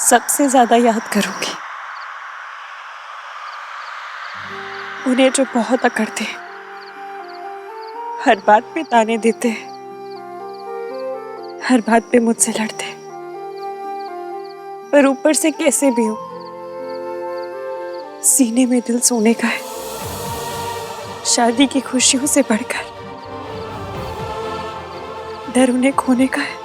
सबसे ज्यादा याद करूंगी उन्हें जो बहुत अकड़ते, हर बात पे ताने देते, हर बात पे मुझसे लड़ते, पर ऊपर से कैसे भी हो सीने में दिल सोने का है। शादी की खुशियों से बढ़कर डर उन्हें खोने का है।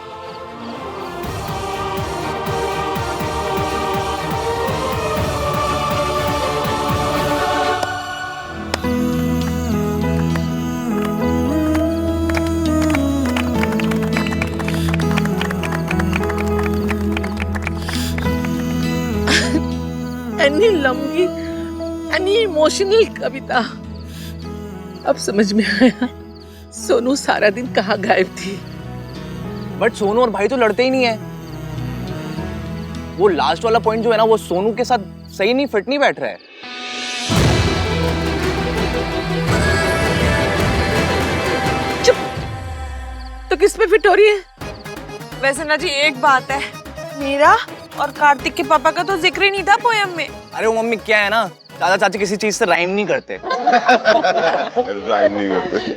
एनी लंबी एनी इमोशनल कविता। अब समझ में आया सोनू सारा दिन कहाँ गायब थी। बट सोनू और भाई तो लड़ते ही नहीं है। वो लास्ट वाला पॉइंट जो है ना, वो सोनू के साथ सही नहीं फिट नहीं बैठ रहा है। चुप। तो किस पे फिट हो रही है? वैसे ना जी एक बात है, मीरा और कार्तिक के पापा का तो जिक्र ही नहीं था पोयम में। अरे वो मम्मी क्या है ना, दादा चाची किसी चीज से राइम नहीं करते। राइम नहीं करते।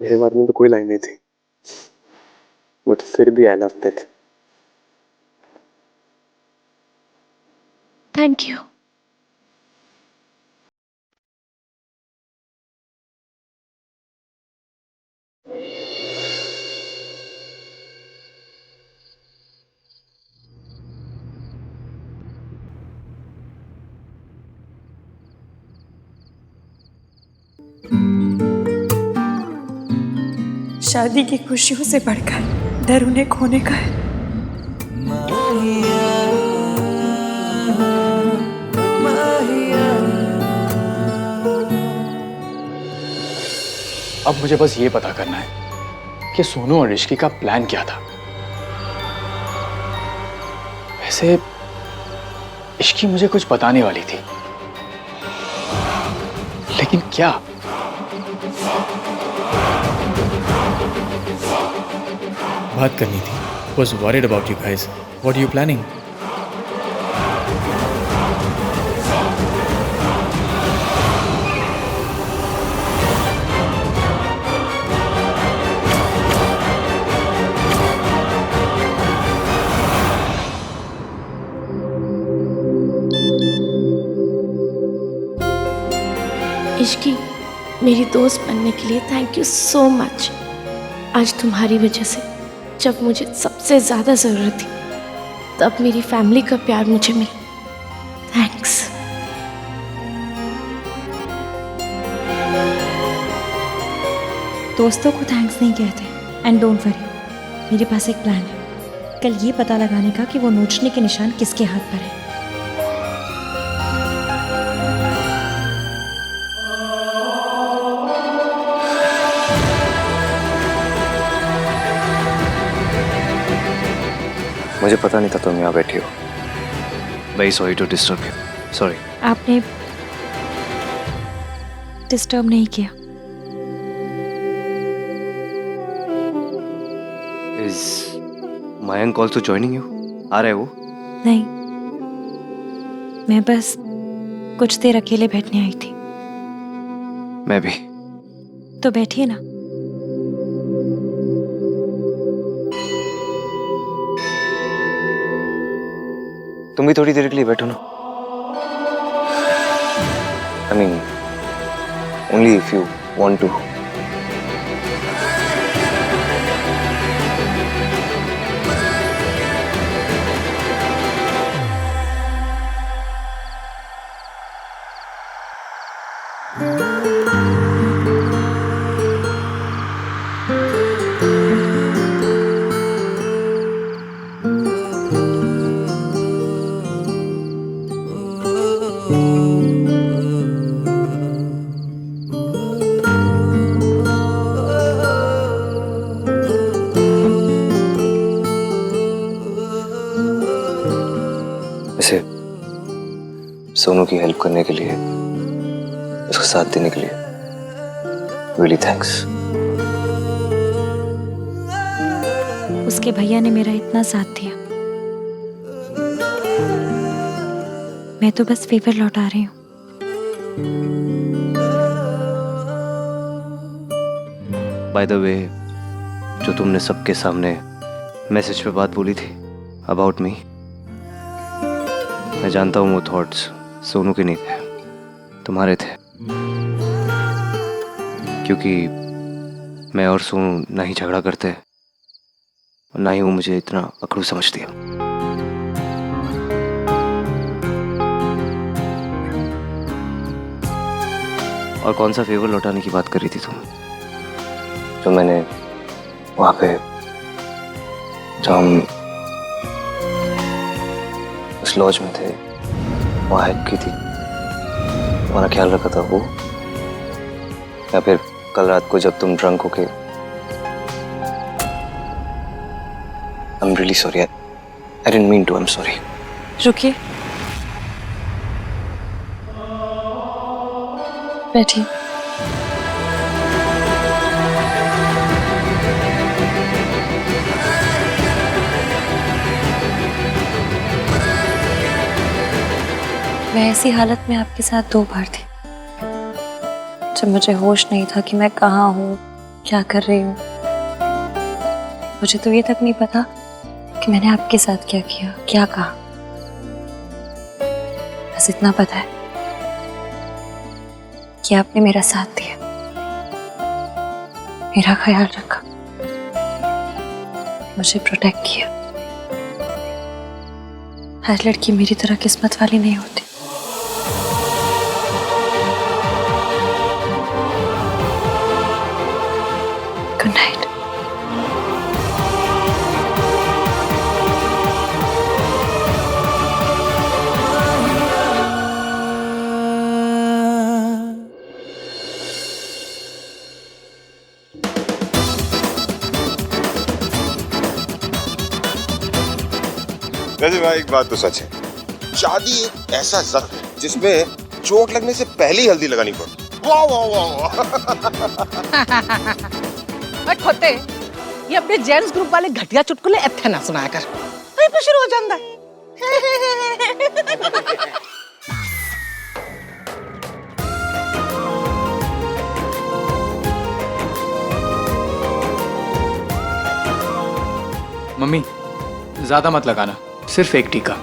मेरे बारे में तो कोई लाइन नहीं थी, बट फिर भी I loved it. Thank you. शादी की खुशियों से बढ़कर डर उन्हें खोने का है। अब मुझे बस ये पता करना है कि सोनू और ऋषि का प्लान क्या था। वैसे इश्की मुझे कुछ बताने वाली थी, लेकिन क्या? बात करनी थी। Was worried about you guys. What are you planning? Ishki, मेरी दोस्त बनने के लिए थैंक यू सो मच। आज तुम्हारी वजह से जब मुझे सबसे ज़्यादा ज़रूरत थी, तब मेरी फैमिली का प्यार मुझे मिला। थैंक्स। दोस्तों को थैंक्स नहीं कहते। एंड डोंट वरी, मेरे पास एक प्लान है कल ये पता लगाने का कि वो नोचने के निशान किसके हाथ पर है। मुझे पता नहीं था तुम यहाँ बैठी हो। Very sorry to disturb you. Sorry. आपने डिस्टर्ब नहीं किया। Is Mayank also joining you? आ रहे वो? नहीं, मैं बस कुछ देर अकेले बैठने आई थी। मैं भी। तो बैठिए ना। तुम भी थोड़ी देर के लिए बैठो ना। I mean, only if you want to. Sonu की हेल्प करने के लिए, उसका साथ देने के लिए रियली थैंक्स। उसके भैया ने मेरा इतना साथ दिया, मैं तो बस फेवर लौटा रही हूँ। बाय द वे, जो तुमने सबके सामने मैसेज पे बात बोली थी अबाउट मी, मैं जानता हूँ वो थॉट्स सोनू के नहीं थे, तुम्हारे थे। क्योंकि मैं और सोनू ना ही झगड़ा करते और ना ही वो मुझे इतना अकड़ू समझती है। और कौन सा फेवर लौटाने की बात कर रही थी तुम? जो मैंने वहां पे, जो हम उस लॉज में थे, वहां हेल्प की थी, तुम्हारा ख्याल रखा था वो? या फिर कल रात को जब तुम ड्रंक होके? I'm really sorry. I didn't mean to. I'm sorry. रुकिए, बैठिए। मैं ऐसी हालत में आपके साथ 2 बार थी, जब मुझे होश नहीं था कि मैं कहाँ हूँ, क्या कर रही हूँ। मुझे तो ये तक नहीं पता कि मैंने आपके साथ क्या किया, क्या कहा। बस इतना पता है कि आपने मेरा साथ दिया, मेरा ख्याल रखा, मुझे प्रोटेक्ट किया। हर लड़की मेरी तरह किस्मत वाली नहीं होती। Good night. वैसे भाई एक बात तो सच है, शादी एक ऐसा जख्म है जिसमें चोट लगने से पहले ही हल्दी लगानी पड़ती। वाह वाह वाह वाह। खोते, ये अपने जेंट्स ग्रुप वाले घटिया चुटकुले इत्थे ना सुनाया कर, वहीं पे शुरू हो जाता है। मम्मी ज्यादा मत लगाना, सिर्फ एक टीका।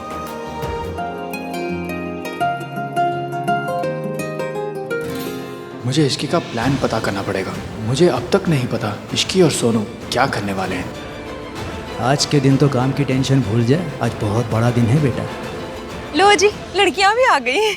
मुझे इश्की का प्लान पता करना पड़ेगा। मुझे अब तक नहीं पता इश्की और सोनू क्या करने वाले हैं। आज के दिन तो काम की टेंशन भूल जाए, आज बहुत बड़ा दिन है बेटा। लो जी, लड़कियां भी आ गई।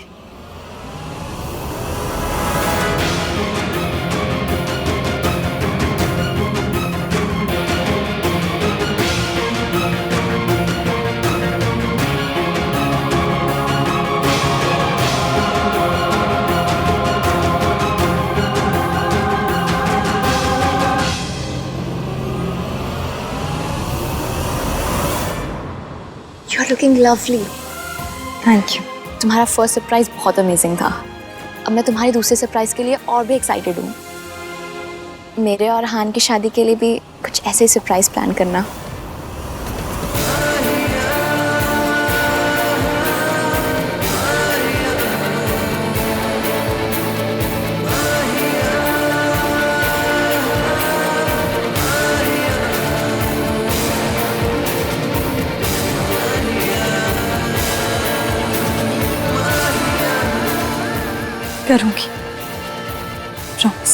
You're looking lovely. Thank you. तुम्हारा फर्स्ट सरप्राइज बहुत अमेजिंग था। अब मैं तुम्हारी दूसरे सरप्राइज के लिए और भी एक्साइटेड हूँ। मेरे और हान की शादी के लिए भी कुछ ऐसे ही सरप्राइज प्लान करना। करूंगी, प्रॉमिस।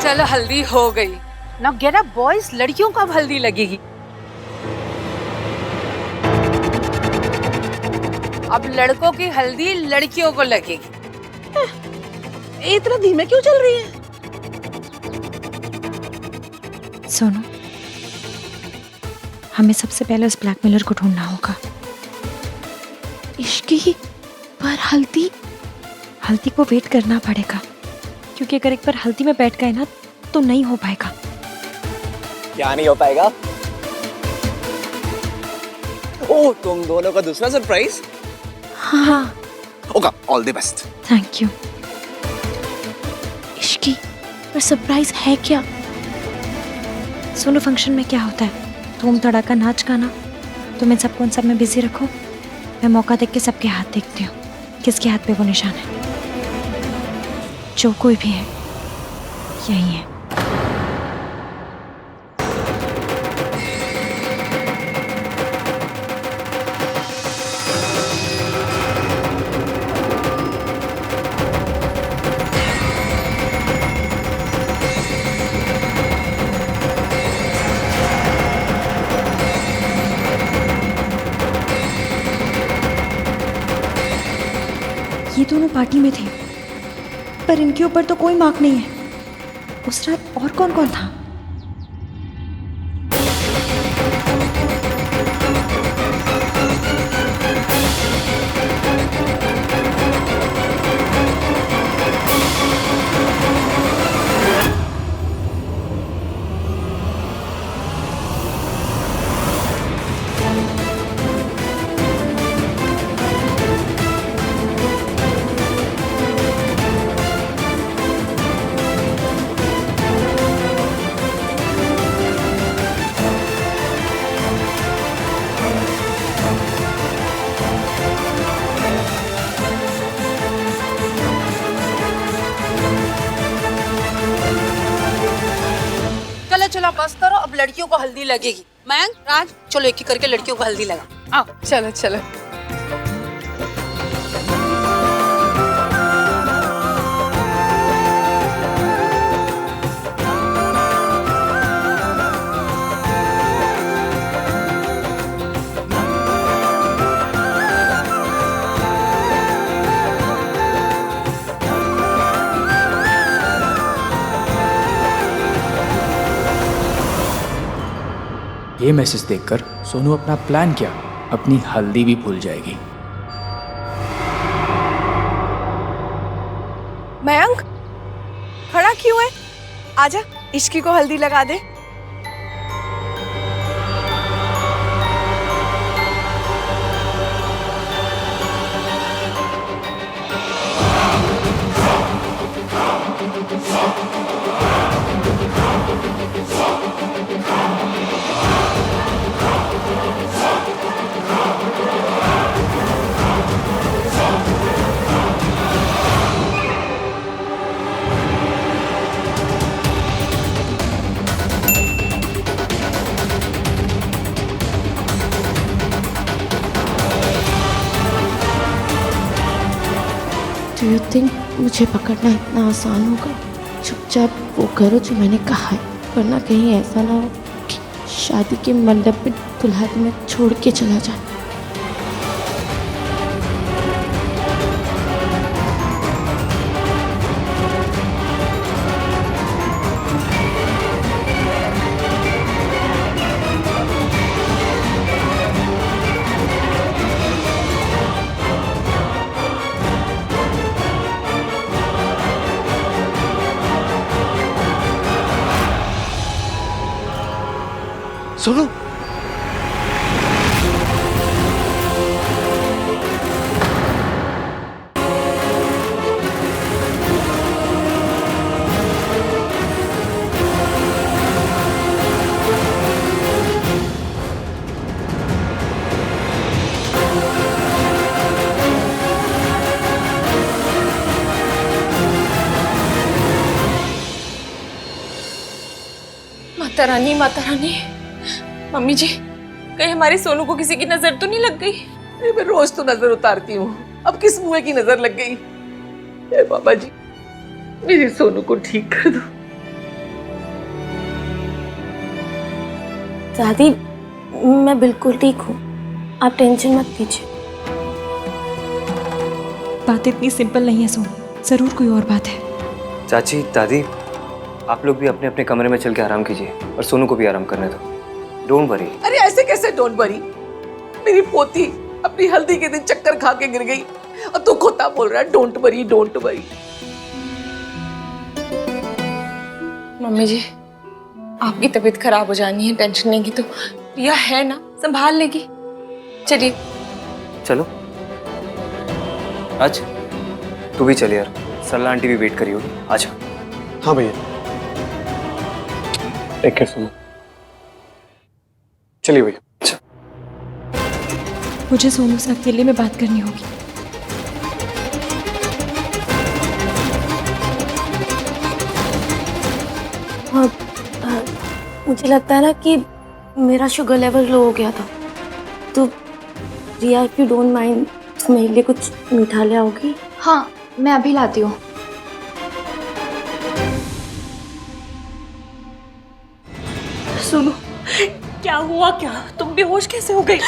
चलो, हल्दी हो गई। ना गेट अप बॉयज, लड़कियों को अब हल्दी लगेगी। अब लड़कों की हल्दी लड़कियों को लगेगी। इतना धीमे क्यों चल रही है? सोनू, हमें सबसे पहले उस ब्लैकमेलर को ढूंढना होगा। इश्की पर हल्दी को वेट करना पड़ेगा, क्योंकि क्योंकि अगर एक बार हल्दी में बैठ गए ना तो नहीं हो पाएगा। क्या नहीं हो पाएगा? ओह, तुम दोनों का दूसरा सरप्राइज? हाँ। होगा, all the best. Thank you. Ishki, पर सरप्राइज है क्या? सोनू फंक्शन में क्या होता है? धूम धड़ाका नाच गाना। तुम इन सबको उन सब में बिजी रखो, मैं मौका देख के सबके हाथ देखती हूँ किसके हाथ पे वो निशान है। जो कोई भी है यही है। ये दोनों पार्टी में थे, पर इनके ऊपर तो कोई मार्क नहीं है। उस रात और कौन कौन था? चलो बस करो, अब लड़कियों को हल्दी लगेगी। मयंक, राज, चलो एक एक करके लड़कियों को हल्दी लगा। आओ, चलो चलो। ये मैसेज देखकर सोनू अपना प्लान क्या, अपनी हल्दी भी भूल जाएगी। मयंक, खड़ा क्यों है? आजा, इश्की को हल्दी लगा दे। डू यू थिंक मुझे पकड़ना इतना आसान होगा? चुपचाप वो करो जो मैंने कहा है, वरना कहीं ऐसा ना हो कि शादी के मंडप में दुल्हा में छोड़ के चला जाए। सोनू, माता रानी, माता रानी। मम्मी जी, कहीं हमारे सोनू को किसी की नजर तो नहीं लग गई? अरे मैं रोज तो नजर उतारती हूँ, अब किस मुँह की नजर लग गई? ए बाबा जी, मेरे सोनू को ठीक कर दो। दादी, मैं बिल्कुल ठीक हूँ, आप टेंशन मत लीजिए। बात इतनी सिंपल नहीं है सोनू, जरूर कोई और बात है। चाची, दादी, आप लोग भी अपने अपने कमरे में चल के आराम कीजिए और सोनू को भी आराम करने दो। Don't worry. अरे ऐसे कैसे डोंट वरी? मेरी पोती अपनी हल्दी के दिन चक्कर खा के गिर गई और तू खोता बोल रहा है don't worry, don't worry. Mummy ji, आपकी तबीयत खराब हो जानी है, टेंशन लेंगी तो रिया है ना, संभाल लेगी। चलिए चलो आज तू भी चल यार, सरला आंटी भी वेट करी होगी, आजा। हाँ भैया, टेक केयर सोनू। चलिए भैया। मुझे सोनू से अकेले में बात करनी होगी। हाँ, मुझे लगता है ना कि मेरा शुगर लेवल लो हो गया था, तो रिया इफ यू डोंट माइंड मेरे लिए कुछ मीठा ले आओगी? हाँ, मैं अभी लाती हूँ। सुनो, क्या हुआ? क्या तुम बेहोश कैसे हो गई?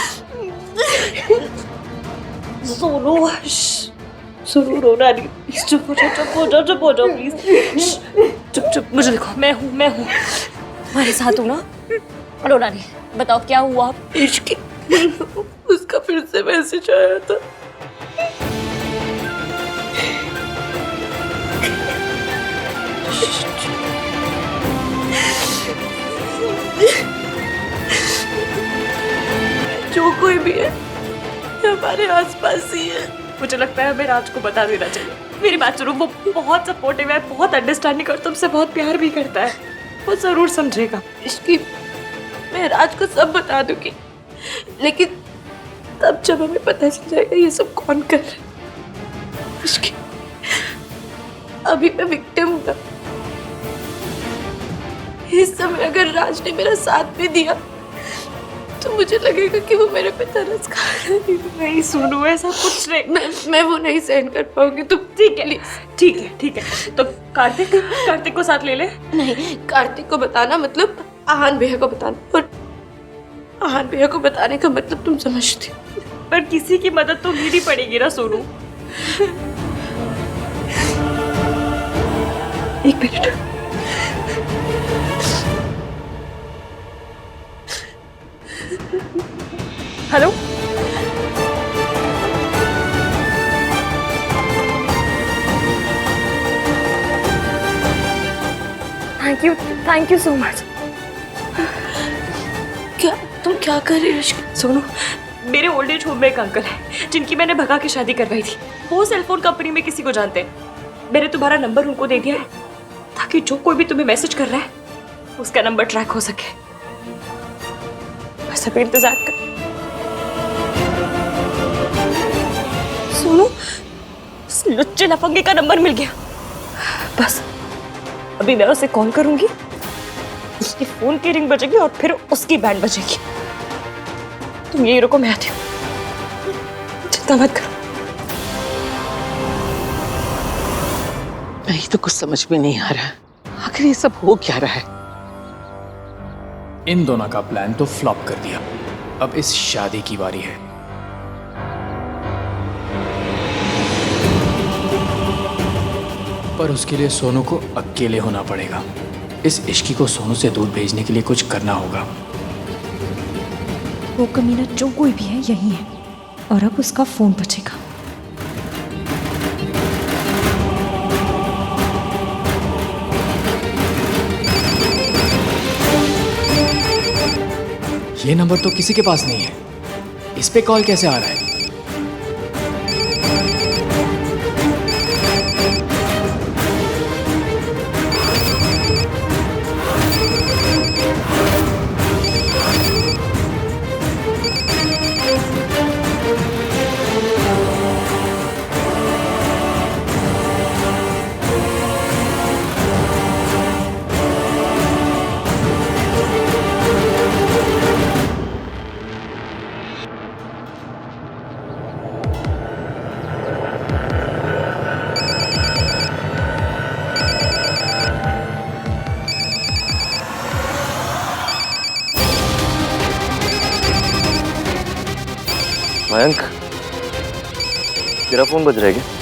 सोनू, सुनो, रोना नहीं, प्लीज चुप हो जाओ, चुप हो जाओ, चुप हो जाओ प्लीज। चुप चुप, मुझे देखो, मैं हूँ तुम्हारे साथ हूँ ना, रोना नहीं। बताओ क्या हुआ? इश्क, उसका फिर से मैसेज आया था। जो कोई भी है हमारे आसपास ही है। मुझे लगता है हमें राज को बता देना चाहिए। मेरी बात सुनो, वो बहुत सपोर्टिव है, बहुत अंडरस्टैंडिंग और तुमसे बहुत प्यार भी करता है, वो जरूर समझेगा। इसकी मैं राज को सब बता दूंगी, लेकिन तब जब हमें पता चल जाएगा ये सब कौन कर रहा है। इसकी अभी मैं विक्टिम हूँ। इस समय अगर राज ने मेरा साथ भी दिया तो मुझे लगेगा कि वो मेरे पे तरस खा रहा है। नहीं सुनो, ऐसा कुछ नहीं, मैं वो नहीं सहन कर पाऊंगी। तुम ठीक है, ठीक है। तो कार्तिक को साथ ले ले। नहीं, कार्तिक को बताना मतलब आहान भैया को बताना, और आहान भैया को बताने का मतलब तुम समझती हो। पर किसी की मदद तो लेनी पड़ेगी ना सोनू। एक minute, hello, thank you so much. तुम क्या कर रही हो? सोनू, मेरे ओल्ड एज होम में एक अंकल है जिनकी मैंने भगा के शादी करवाई थी। वो सेलफोन कंपनी में किसी को जानते हैं। मैंने तुम्हारा नंबर उनको दे दिया है ताकि जो कोई भी तुम्हें मैसेज कर रहा है उसका नंबर ट्रैक हो सके। बस अभी इंतजार कर। सोनू, उस लुच्चे लफंगे का नंबर मिल गया। बस अभी मैं उसे कॉल करूंगी, उसकी फोन की रिंग बजेगी और फिर उसकी बैंड बजेगी। तुम यही रुको, मैं आती हूँ, चिंता मत करो। नहीं तो कुछ समझ में नहीं आ रहा, आखिर ये सब हो क्या रहा है? इन दोनों का प्लान तो फ्लॉप कर दिया, अब इस शादी की बारी है। पर उसके लिए सोनू को अकेले होना पड़ेगा। इस इश्की को सोनू से दूर भेजने के लिए कुछ करना होगा। वो कमीना जो कोई भी है यही है, और अब उसका फोन बजेगा। ये नंबर तो किसी के पास नहीं है, इस पे कॉल कैसे आ रहा है? मयंक, तेरा फोन बज रहा है क्या?